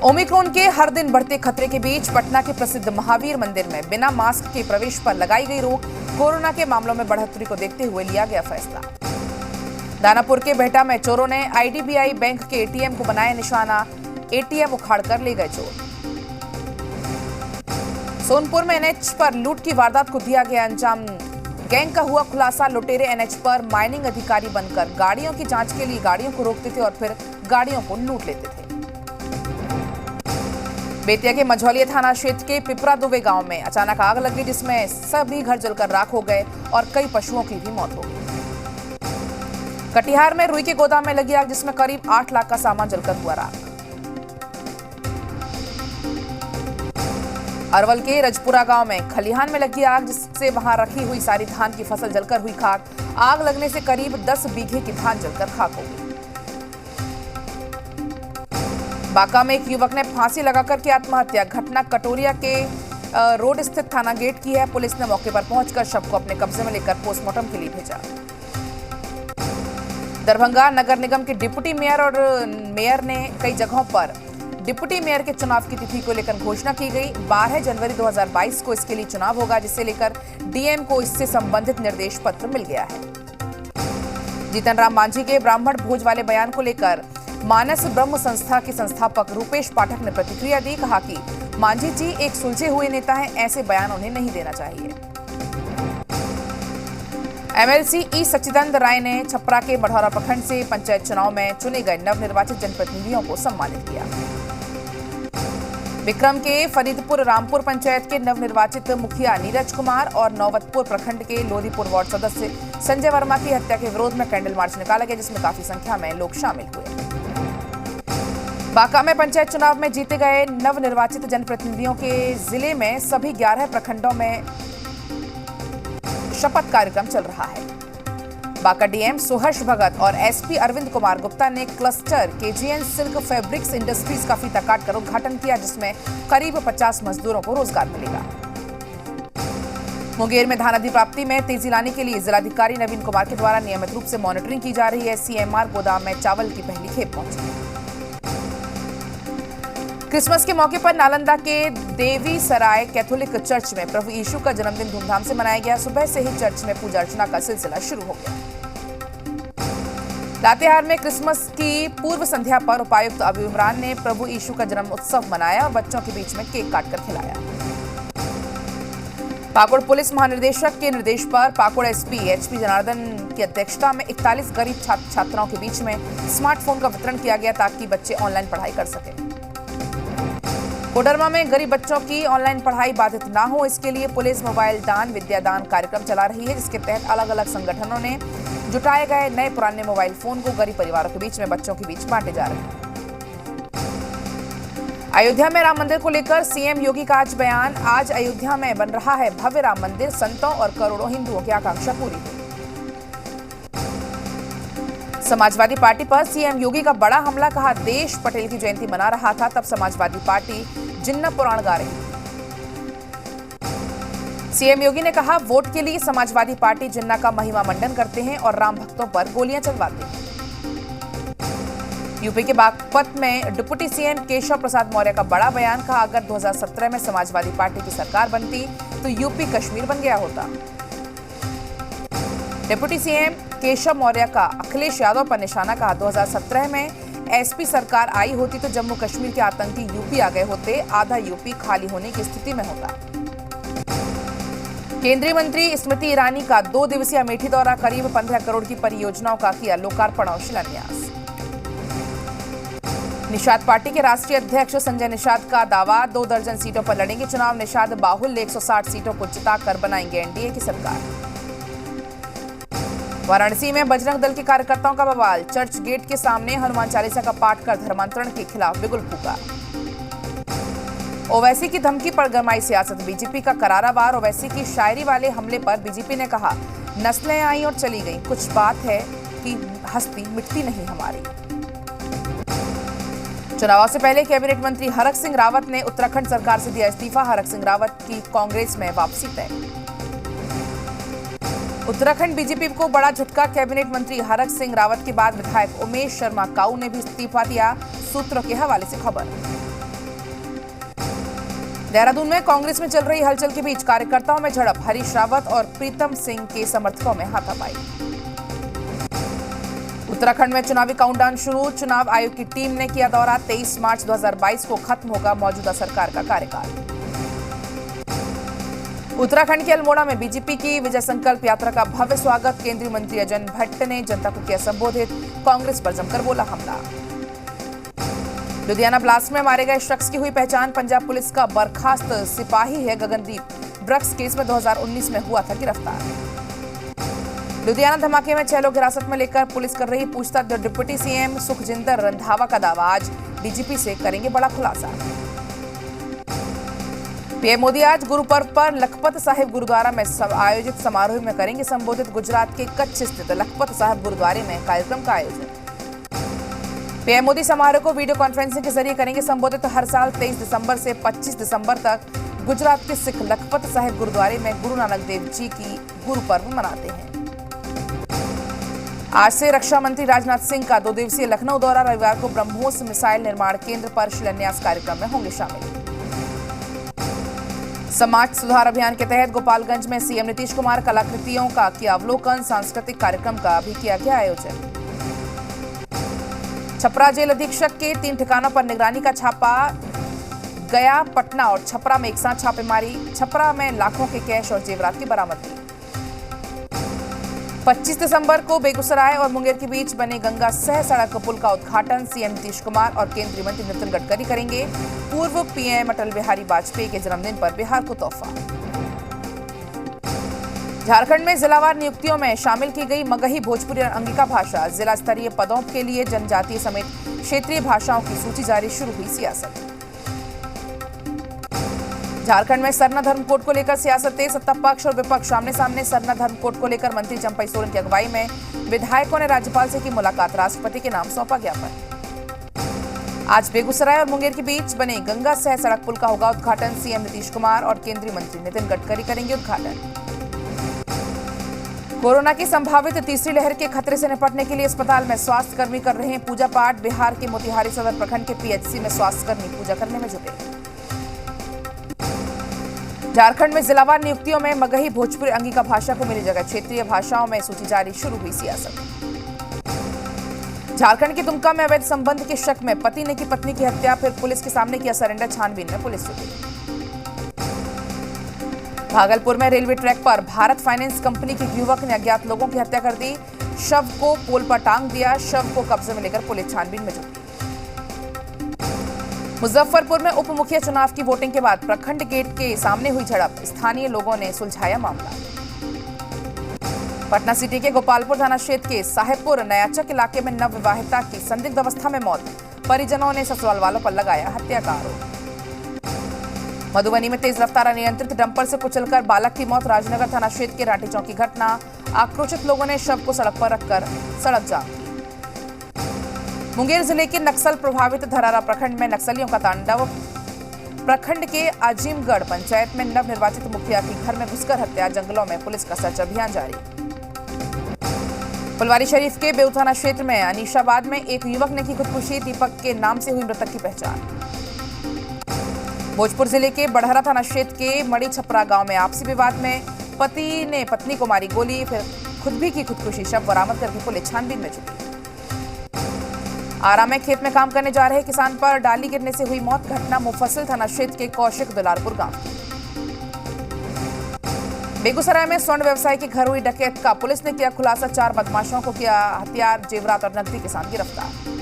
Omicron के हर दिन बढ़ते खतरे के बीच पटना के प्रसिद्ध महावीर मंदिर में बिना मास्क के प्रवेश पर लगाई गई रोक। कोरोना के मामलों में बढ़ोतरी को देखते हुए लिया गया फैसला। दानापुर के बेहटा में चोरों ने आईडीबीआई बैंक के एटीएम को बनाया निशाना। एटीएम उखाड़कर ले गए चोर। सोनपुर में एनएच पर लूट की वारदात को दिया गया अंजाम। गैंग का हुआ खुलासा। लुटेरे एनएच पर माइनिंग अधिकारी बनकर गाड़ियों की जांच के लिए गाड़ियों को रोकते थे और फिर गाड़ियों को लूट लेते थे। बेतिया के मझौलिया थाना क्षेत्र के पिपरा दुबे गांव में अचानक आग लगी, जिसमें सभी घर जलकर राख हो गए और कई पशुओं की भी मौत हो गई। कटिहार में रुई के गोदाम में लगी आग, जिसमें करीब 8 लाख का सामान जलकर हुआ राख। अरवल के रजपुरा गांव में खलिहान में लगी आग, जिससे वहां रखी हुई सारी धान की फसल जलकर हुई खाक। आग लगने से करीब 10 बीघे की धान जलकर खाक हो गई। बांका में एक युवक ने फांसी लगाकर की आत्महत्या। घटना कटोरिया के रोड स्थित थाना गेट की है। पुलिस ने मौके पर पहुंचकर शव को अपने कब्जे में लेकर पोस्टमार्टम के लिए भेजा। दरभंगा नगर निगम के डिप्टी मेयर और मेयर ने कई जगहों पर डिप्टी मेयर के चुनाव की तिथि को लेकर घोषणा की गई। 12 जनवरी 2022 को इसके लिए चुनाव होगा, जिसे लेकर डीएम को इससे संबंधित निर्देश पत्र मिल गया है। जीतन राम मांझी के ब्राह्मण भोज वाले बयान को लेकर मानस ब्रह्म संस्था के संस्थापक रूपेश पाठक ने प्रतिक्रिया दी। कहा कि मांझी जी एक सुलझे हुए नेता हैं, ऐसे बयान उन्हें नहीं देना चाहिए। एमएलसी ई सच्चिदानंद राय ने छपरा के बढ़ौरा प्रखंड से पंचायत चुनाव में चुने गए नवनिर्वाचित जनप्रतिनिधियों को सम्मानित किया। विक्रम के फरीदपुर रामपुर पंचायत के नवनिर्वाचित मुखिया नीरज कुमार और नौबतपुर प्रखंड के लोधीपुर वार्ड सदस्य संजय वर्मा की हत्या के विरोध में कैंडल मार्च निकाला गया, जिसमें काफी संख्या में लोग शामिल हुए। बांका में पंचायत चुनाव में जीते गए नवनिर्वाचित जनप्रतिनिधियों के जिले में सभी 11 प्रखंडों में शपथ कार्यक्रम चल रहा है। बांका डीएम सुहर्ष भगत और एसपी अरविंद कुमार गुप्ता ने cluster KGN silk fabrics industries का फीता काटकर उद्घाटन किया, जिसमें करीब 50 मजदूरों को रोजगार मिलेगा। मुंगेर में धान अधि प्राप्ति में तेजी लाने के लिए जिलाधिकारी नवीन कुमार के द्वारा नियमित रूप से मॉनिटरिंग की जा रही है। सीएमआर गोदाम में चावल की पहली खेप पहुंची। क्रिसमस के मौके पर नालंदा के देवी सराय कैथोलिक चर्च में प्रभु यीशु का जन्मदिन धूमधाम से मनाया गया। सुबह से ही चर्च में पूजा अर्चना का सिलसिला शुरू हो गया। लातेहार में क्रिसमस की पूर्व संध्या पर उपायुक्त अबू इमरान ने प्रभु यीशु का जन्म उत्सव मनाया और बच्चों के बीच में केक काटकर खिलाया। पाकुड़ पुलिस महानिदेशक के निर्देश पर पाकुड़ एसपी एचपी जनार्दन की अध्यक्षता में 41 गरीब छात्र छात्राओं के बीच में स्मार्टफोन का वितरण किया गया, ताकि बच्चे ऑनलाइन पढ़ाई कर सकें। कोडरमा में गरीब बच्चों की ऑनलाइन पढ़ाई बाधित ना हो, इसके लिए पुलिस मोबाइल दान विद्यादान कार्यक्रम चला रही है, जिसके तहत अलग अलग संगठनों ने जुटाए गए नए पुराने मोबाइल फोन को गरीब परिवारों के बीच में बच्चों के बीच बांटे जा रहे हैं। अयोध्या में राम मंदिर को लेकर सीएम योगी का आज बयान। आज अयोध्या में बन रहा है भव्य राम मंदिर, संतों और करोड़ों हिंदुओं की आकांक्षा पूरी हुई। समाजवादी पार्टी पर सीएम योगी का बड़ा हमला। कहा, देश पटेल की जयंती मना रहा था, तब समाजवादी पार्टी जिन्ना पुराण गा रही थी। सीएम योगी ने कहा, वोट के लिए समाजवादी पार्टी जिन्ना का महिमा मंडन करते हैं और राम भक्तों पर गोलियां चलवाते हैं। यूपी के बागपत में डिप्टी सीएम केशव प्रसाद मौर्य का बड़ा बयान। कहा, अगर 2017 में समाजवादी पार्टी की सरकार बनती तो यूपी कश्मीर बन गया होता। डिप्टी सीएम केशव मौर्य का अखिलेश यादव पर निशाना। कहा, 2017 में एसपी सरकार आई होती तो जम्मू कश्मीर के आतंकी यूपी आ गए होते, आधा यूपी खाली होने की स्थिति में होता। केंद्रीय मंत्री स्मृति ईरानी का 2 दिवसीय अमेठी दौरा। करीब 15 करोड़ की परियोजनाओं का किया लोकार्पण और शिलान्यास। निषाद पार्टी के राष्ट्रीय अध्यक्ष संजय निषाद का दावा, 2 दर्जन सीटों पर लड़ेंगे चुनाव। निषाद बाहुल्य 160 सीटों को जिताकर बनाएंगे एनडीए की सरकार। वाराणसी में बजरंग दल के कार्यकर्ताओं का बवाल। चर्च गेट के सामने हनुमान चालीसा का पाठ कर धर्मांतरण के खिलाफ बिगुल फूका। ओवैसी की धमकी पर गरमाई सियासत। बीजेपी का करारा वार। ओवैसी की शायरी वाले हमले पर बीजेपी ने कहा, नस्लें आई और चली गईं, कुछ बात है कि हस्ती मिटती नहीं हमारी। चुनाव से पहले कैबिनेट मंत्री हरक सिंह रावत ने उत्तराखंड सरकार से दिया इस्तीफा। हरक सिंह रावत की कांग्रेस में वापसी तय। उत्तराखंड बीजेपी को बड़ा झटका। कैबिनेट मंत्री हरक सिंह रावत के बाद विधायक उमेश शर्मा काऊ ने भी इस्तीफा दिया। सूत्रों के हवाले से खबर। देहरादून में कांग्रेस में चल रही हलचल के बीच कार्यकर्ताओं में झड़प, हरीश रावत और प्रीतम सिंह के समर्थकों में हाथापाई। उत्तराखंड में चुनावी काउंटडाउन शुरू, चुनाव आयोग की टीम ने किया दौरा, 23 मार्च 2022 को खत्म होगा मौजूदा सरकार का कार्यकाल। उत्तराखंड के अल्मोड़ा में बीजेपी की विजय संकल्प यात्रा का भव्य स्वागत, केंद्रीय मंत्री अजय भट्ट ने जनता को किया संबोधित, कांग्रेस पर जमकर बोला हमला। लुधियाना ब्लास्ट में मारे गए शख्स की हुई पहचान, पंजाब पुलिस का बर्खास्त सिपाही है गगनदीप, ड्रग्स केस में 2019 में हुआ था गिरफ्तार। लुधियाना धमाके में 6 लोग हिरासत में लेकर पुलिस कर रही पूछताछ, डिप्टी सीएम सुखजिंदर रंधावा का दावा, आज डीजीपी से करेंगे बड़ा खुलासा। पीएम मोदी आज गुरु पर्व पर लखपत साहिब गुरुद्वारा में आयोजित समारोह में करेंगे संबोधित, गुजरात के कच्छ स्थित लखपत साहिब गुरुद्वारे में कार्यक्रम का आयोजन। पीएम मोदी समारोह को वीडियो कॉन्फ्रेंसिंग के जरिए करेंगे संबोधित, तो हर साल 23 दिसंबर से 25 दिसंबर तक गुजरात के सिख लखपत साहिब गुरुद्वारे में गुरु नानक देव जी की गुरु पर्व मनाते हैं। आज से रक्षा मंत्री राजनाथ सिंह का 2 दिवसीय लखनऊ दौरा, रविवार को ब्रह्मोस मिसाइल निर्माण केंद्र पर शिलान्यास कार्यक्रम में होंगे शामिल। समाज सुधार अभियान के तहत गोपालगंज में सीएम नीतीश कुमार कलाकृतियों का किया अवलोकन, सांस्कृतिक कार्यक्रम का भी किया गया आयोजन। छपरा जेल अधीक्षक के 3 ठिकानों पर निगरानी का छापा, गया, पटना और छपरा में एक साथ छापेमारी, छपरा में लाखों के कैश और जेवरात की बरामदगी। 25 दिसंबर को बेगूसराय और मुंगेर के बीच बने गंगा सह सड़क पुल का उद्घाटन सीएम नीतीश कुमार और केंद्रीय मंत्री नितिन गडकरी करेंगे, पूर्व पीएम अटल बिहारी वाजपेयी के जन्मदिन पर बिहार को तोहफा। झारखंड में जिलावार नियुक्तियों में शामिल की गई मगही, भोजपुरी और अंगिका भाषा, जिला स्तरीय पदों के लिए जनजातीय समेत क्षेत्रीय भाषाओं की सूची जारी, शुरू हुई सियासत। झारखंड में सरना धर्म कोड को लेकर सियासत तेज, सत्ता पक्ष और विपक्ष आमने सामने, सरना धर्म कोड को लेकर मंत्री चंपई सोरेन की अगुवाई में विधायकों ने राज्यपाल से की मुलाकात, राष्ट्रपति के नाम सौंपा ज्ञापन। आज बेगूसराय और मुंगेर के बीच बने गंगा सह सड़क पुल का होगा उद्घाटन, सीएम नीतीश कुमार और केंद्रीय मंत्री नितिन गडकरी करेंगे उद्घाटन। कोरोना की संभावित तीसरी लहर के खतरे से निपटने के लिए अस्पताल में स्वास्थ्य कर्मी कर रहे हैं पूजा पाठ, बिहार के मोतिहारी सदर प्रखंड के पीएचसी में स्वास्थ्य कर्मी पूजा करने में जुटे। झारखंड में जिलावार नियुक्तियों में मगही, भोजपुरी, अंगिका भाषा को मिली जगह, क्षेत्रीय भाषाओं में सूची जारी, शुरू हुई सियासत। झारखंड के दुमका में अवैध संबंध के शक में पति ने की पत्नी की हत्या, फिर पुलिस के सामने किया सरेंडर, छानबीन में पुलिस जुटी। भागलपुर में रेलवे ट्रैक पर भारत फाइनेंस कंपनी के युवक ने अज्ञात लोगों की हत्या कर दी, शव को पोल पर टांग दिया, शव को कब्जे में लेकर पुलिस छानबीन में जुटी। मुजफ्फरपुर में उप मुखिया चुनाव की वोटिंग के बाद प्रखंड गेट के सामने हुई झड़प, स्थानीय लोगों ने सुलझाया मामला। पटना सिटी के गोपालपुर थाना क्षेत्र के साहेबपुर नयाचक इलाके में नवविवाहिता की संदिग्ध अवस्था में मौत, परिजनों ने ससुराल वालों पर लगाया हत्या का आरोप। मधुबनी में तेज रफ्तार अनियंत्रित डंपर से कुचलकर बालक की मौत, राजनगर थाना क्षेत्र के राठी चौक की घटना, आक्रोशित लोगों ने शव को सड़क पर रखकर सड़क जाम की। मुंगेर जिले के नक्सल प्रभावित धरारा प्रखंड में नक्सलियों का तांडव, प्रखंड के आजिमगढ़ पंचायत में नवनिर्वाचित मुखिया की घर में घुसकर हत्या, जंगलों में पुलिस का सर्च अभियान जारी। फुलवारी शरीफ के बेऊ थाना क्षेत्र में अनीशाबाद में एक युवक ने की खुदकुशी, दीपक के नाम से हुई मृतक की पहचान। भोजपुर जिले के बड़हरा थाना क्षेत्र के मड़ी छपरा गांव में आपसी विवाद में पति ने पत्नी को मारी गोली, फिर खुद भी की खुदकुशी, शव बरामद करके पुलिस छानबीन में जुटी। आरा में खेत में काम करने जा रहे किसान पर डाली गिरने से हुई मौत, घटना मुफस्सिल थाना क्षेत्र के कौशिक दुलारपुर गांव की। बेगूसराय में स्वर्ण व्यवसायी के घर हुई डकैत का पुलिस ने किया खुलासा, 4 बदमाशों को किया हथियार, जेवरात और नकदी के साथ गिरफ्तार।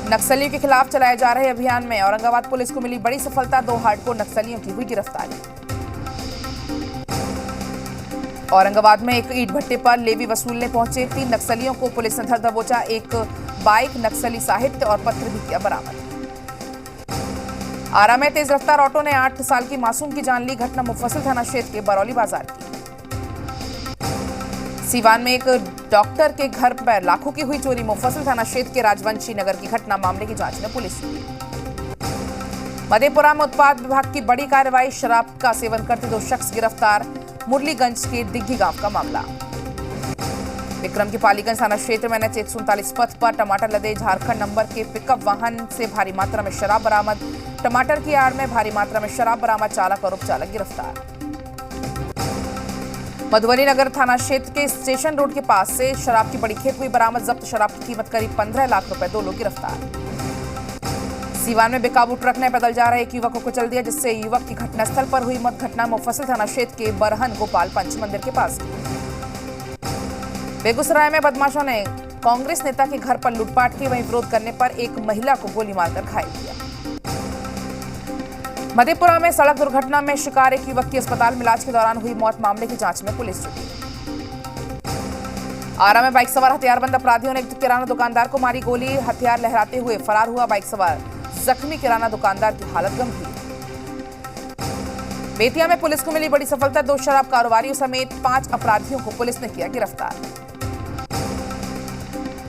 नक्सलियों के खिलाफ चलाए जा रहे अभियान में औरंगाबाद पुलिस को मिली बड़ी सफलता, 2 हार्डकोर नक्सलियों की हुई गिरफ्तारी। औरंगाबाद में एक ईंट भट्टे पर लेवी वसूलने पहुंचे 3 नक्सलियों को पुलिस ने धर दबोचा, एक बाइक, नक्सली साहित्य और पत्र भी किया बरामद। आरा में तेज रफ्तार ऑटो ने 8 साल की मासूम की जान ली, घटना मुफस्सिल थाना क्षेत्र के बरौली बाजार की। सीवान में एक डॉक्टर के घर पर लाखों की हुई चोरी, मुफस्सिल थाना क्षेत्र के राजवंशी नगर की घटना, मामले की जांच में पुलिस जुटी। मधेपुरा में उत्पाद विभाग की बड़ी कार्रवाई, शराब का सेवन करते 2 शख्स गिरफ्तार, मुरलीगंज के दिग्घी गांव का मामला। विक्रम के पालीगंज थाना क्षेत्र में NH 139 पथ पर टमाटर लदे झारखंड नंबर के पिकअप वाहन से भारी मात्रा में शराब बरामद, टमाटर की आड़ में भारी मात्रा में शराब बरामद, चालक और उपचालक गिरफ्तार। मधुबनी नगर थाना क्षेत्र के स्टेशन रोड के पास से शराब की बड़ी खेप हुई बरामद, जब्त शराब की कीमत करीब 15 लाख रुपए, 2 लोग गिरफ्तार। सीवान में बेकाबू ट्रक ने पैदल जा रहे एक युवक को कुचल दिया, जिससे युवक की घटनास्थल पर हुई मौत। घटना मुफस्सिल थाना क्षेत्र के बरहन गोपाल पंच मंदिर के पास की। बेगूसराय में बदमाशों ने कांग्रेस नेता के घर पर लूटपाट की, वहीं विरोध करने पर एक महिला को गोली मारकर घायल किया। मधेपुरा में सड़क दुर्घटना में शिकार एक युवक की अस्पताल में इलाज के दौरान हुई मौत, मामले की जांच में पुलिस जुटी। आरा में बाइक सवार हथियारबंद अपराधियों ने एक किराना दुकानदार को मारी गोली, हथियार लहराते हुए फरार हुआ बाइक सवार, जख्मी किराना दुकानदार की हालत गंभीर। बेतिया में पुलिस को मिली बड़ी सफलता, 2 शराब कारोबारियों समेत 5 अपराधियों को पुलिस ने किया गिरफ्तार।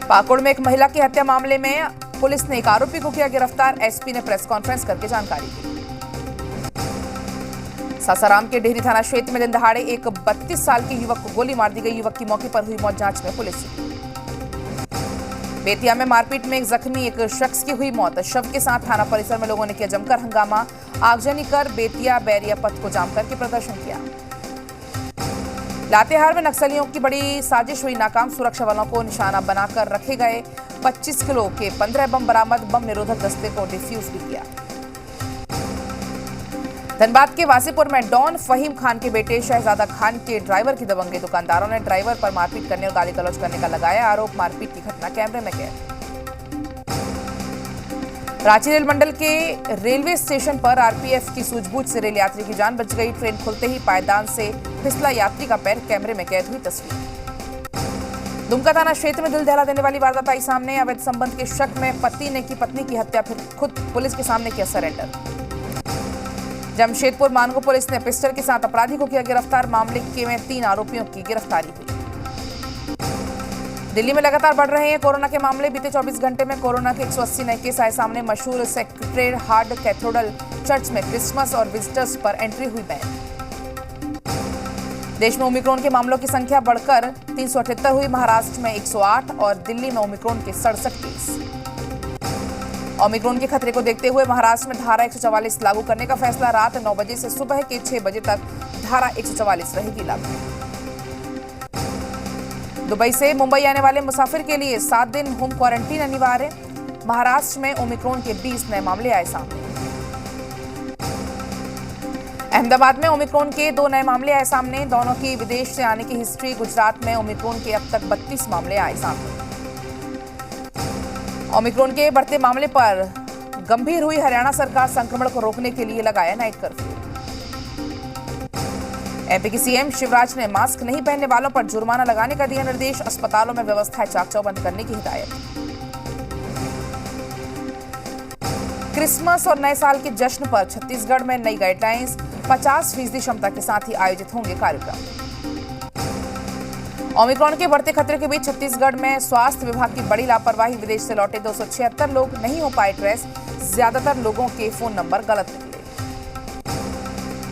पाकुड़ में एक महिला की हत्या मामले में पुलिस ने एक आरोपी को किया गिरफ्तार, एसपी ने प्रेस कॉन्फ्रेंस करके जानकारी दी। सासाराम के डेहरी थाना क्षेत्र में दिन दहाड़े एक 32 साल के युवक को गोली मार दी गई, युवक की मौके पर हुई मौत, जांच में पुलिस जुटी। बेतिया में मारपीट में एक जख्मी एक शख्स की हुई मौत, शव के साथ थाना परिसर में लोगों ने किया जमकर हंगामा, आगजनी कर बेतिया बैरिया पथ को जाम करके प्रदर्शन किया। लातेहार में नक्सलियों की बड़ी साजिश हुई नाकाम, सुरक्षा बलों को निशाना बनाकर रखे गए 25 किलो के 15 बम बरामद, बम निरोधक दस्ते को डिफ्यूज भी किया। धनबाद के वासीपुर में डॉन फहीम खान के बेटे शहजादा खान के ड्राइवर की दबंगई, दुकानदारों ने ड्राइवर पर मारपीट करने और गाली गलौज करने का लगाया आरोप, मारपीट की घटना कैमरे में कैद। रांची रेल मंडल के रेलवे स्टेशन पर आरपीएफ की सूझबूझ से रेल यात्री की जान बच गई, ट्रेन खुलते ही पायदान से फिसला यात्री का पैर, कैमरे में कैद हुई तस्वीर। दुमका थाना क्षेत्र में दिल दहला देने वाली वारदात आई सामने, अवैध संबंध के शक में पति ने की पत्नी की हत्या, फिर खुद पुलिस के सामने किया सरेंडर। जमशेदपुर मानगो पुलिस ने पिस्टल के साथ अपराधी को किया गिरफ्तार, मामले के में 3 आरोपियों की गिरफ्तारी हुई। दिल्ली में लगातार बढ़ रहे हैं कोरोना के मामले, बीते 24 घंटे में कोरोना के 180 नए केस आए सामने। मशहूर सेक्रेटेड हार्ट कैथेड्रल चर्च में क्रिसमस और विजिटर्स पर एंट्री हुई बैन। देश में ओमिक्रॉन के मामलों की संख्या बढ़कर 378 हुई, महाराष्ट्र में 108 और दिल्ली में ओमिक्रॉन के 67 केस। ओमिक्रॉन के खतरे को देखते हुए महाराष्ट्र में धारा 144 लागू करने का फैसला, रात 9 बजे से सुबह के 6 बजे तक धारा 144 रहेगी लागू। दुबई से मुंबई आने वाले मुसाफिर के लिए 7 दिन होम क्वारंटीन अनिवार्य, महाराष्ट्र में ओमिक्रॉन के 20 नए मामले आए सामने। अहमदाबाद में ओमिक्रॉन के 2 नए मामले आए सामने, दोनों की विदेश से आने की हिस्ट्री। गुजरात में ओमिक्रॉन के अब तक 32 मामले आए सामने। ओमिक्रॉन के बढ़ते मामले पर गंभीर हुई हरियाणा सरकार, संक्रमण को रोकने के लिए लगाया नाइट कर्फ्यू। एमपी के सीएम शिवराज ने मास्क नहीं पहनने वालों पर जुर्माना लगाने का दिया निर्देश, अस्पतालों में व्यवस्थाएं चाक चौबंद करने की हिदायत। क्रिसमस और नए साल के जश्न पर छत्तीसगढ़ में नई गाइडलाइंस, 50% क्षमता के साथ ही आयोजित होंगे कार्यक्रम। ओमिक्रॉन के बढ़ते खतरे के बीच छत्तीसगढ़ में स्वास्थ्य विभाग की बड़ी लापरवाही, विदेश से लौटे 276 लोग नहीं हो पाए ट्रेस, ज्यादातर लोगों के फोन नंबर गलत निकले।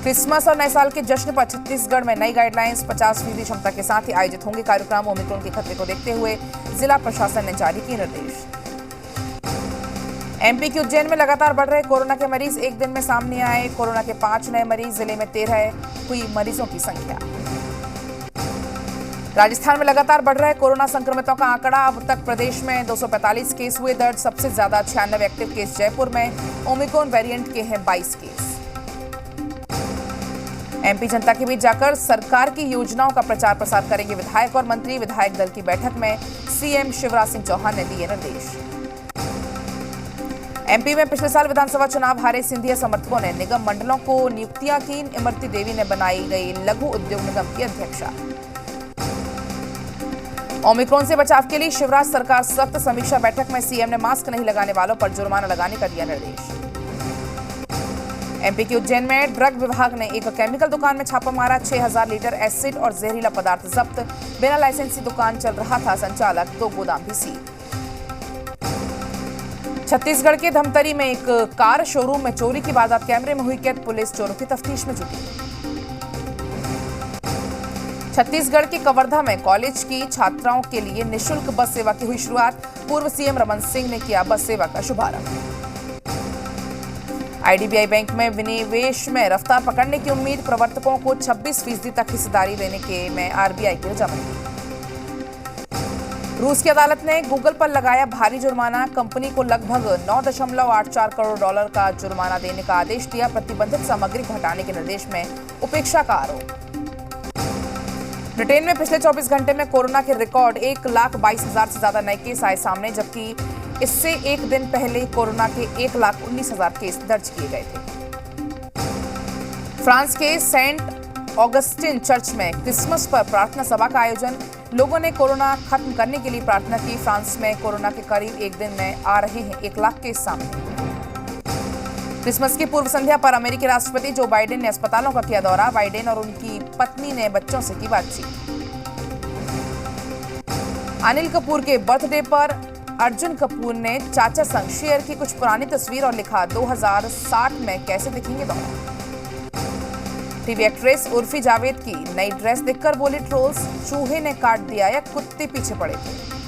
क्रिसमस और नए साल के जश्न पर छत्तीसगढ़ में नई गाइडलाइंस, 50% क्षमता के साथ ही आयोजित होंगे कार्यक्रम। ओमिक्रॉन के खतरे को देखते हुए जिला प्रशासन ने जारी किए निर्देश। एमपी के उज्जैन में लगातार बढ़ रहे कोरोना के मरीज, एक दिन में सामने आए कोरोना के 5 नए मरीज, जिले में 13 हुई मरीजों की संख्या। राजस्थान में लगातार बढ़ रहे कोरोना संक्रमितों का आंकड़ा, अब तक प्रदेश में 245 केस हुए दर्ज, सबसे ज्यादा 96 एक्टिव केस जयपुर में, ओमिक्रॉन वेरिएंट के हैं 22 केस। एमपी जनता के बीच जाकर सरकार की योजनाओं का प्रचार प्रसार करेंगे विधायक और मंत्री, विधायक दल की बैठक में सीएम शिवराज सिंह चौहान ने दिए निर्देश। एमपी में पिछले साल विधानसभा चुनाव हारे सिंधिया समर्थकों ने निगम मंडलों को नियुक्तियां की, इमरती देवी ने बनाई गई लघु उद्योग निगम की अध्यक्षा। ओमिक्रॉन से बचाव के लिए शिवराज सरकार सख्त, समीक्षा बैठक में सीएम ने मास्क नहीं लगाने वालों पर जुर्माना लगाने का दिया निर्देश। एमपी के उज्जैन में ड्रग विभाग ने एक केमिकल दुकान में छापा मारा, 6000 लीटर एसिड और जहरीला पदार्थ जब्त, बिना लाइसेंसी दुकान चल रहा था संचालक, 2 गोदाम भी सील। छत्तीसगढ़ के धमतरी में एक कार शोरूम में चोरी की वारदात, कैमरे में हुई कैद, पुलिस चोरों की तफ्तीश में जुटी। छत्तीसगढ़ के कवर्धा में कॉलेज की छात्राओं के लिए निःशुल्क बस सेवा की हुई शुरुआत, पूर्व सीएम रमन सिंह ने किया बस सेवा का शुभारंभ। आईडीबीआई बैंक में विनिवेश में रफ्तार पकड़ने की उम्मीद, प्रवर्तकों को 26% तक हिस्सेदारी देने के में आरबीआई की रजामंदी। रूस की अदालत ने गूगल पर लगाया भारी जुर्माना, कंपनी को लगभग $9.84 करोड़ का जुर्माना देने का आदेश दिया। प्रतिबंधित सामग्री को हटाने के निर्देश में उपेक्षा का आरोप। ब्रिटेन में पिछले 24 घंटे में कोरोना के रिकॉर्ड 1,22,000 से ज्यादा नए केस आए सामने, जबकि इससे एक दिन पहले कोरोना के 1,19,000 केस दर्ज किए गए थे। फ्रांस के सेंट ऑगस्टिन चर्च में क्रिसमस पर प्रार्थना सभा का आयोजन, लोगों ने कोरोना खत्म करने के लिए प्रार्थना की। फ्रांस में कोरोना के करीब एक दिन में आ रहे हैं 1 लाख केस सामने। क्रिसमस की पूर्व संध्या पर अमेरिकी राष्ट्रपति जो बाइडेन ने अस्पतालों का किया दौरा, बाइडेन और उनकी पत्नी ने बच्चों से की बातचीत। अनिल कपूर के बर्थडे पर अर्जुन कपूर ने चाचा संग शेयर की कुछ पुरानी तस्वीर और लिखा, 2060 में कैसे दिखेंगे दोनों। टीवी एक्ट्रेस उर्फी जावेद की नई ड्रेस देखकर बोले ट्रोल्स, चूहे ने काट दिया या कुत्ते पीछे पड़े थे।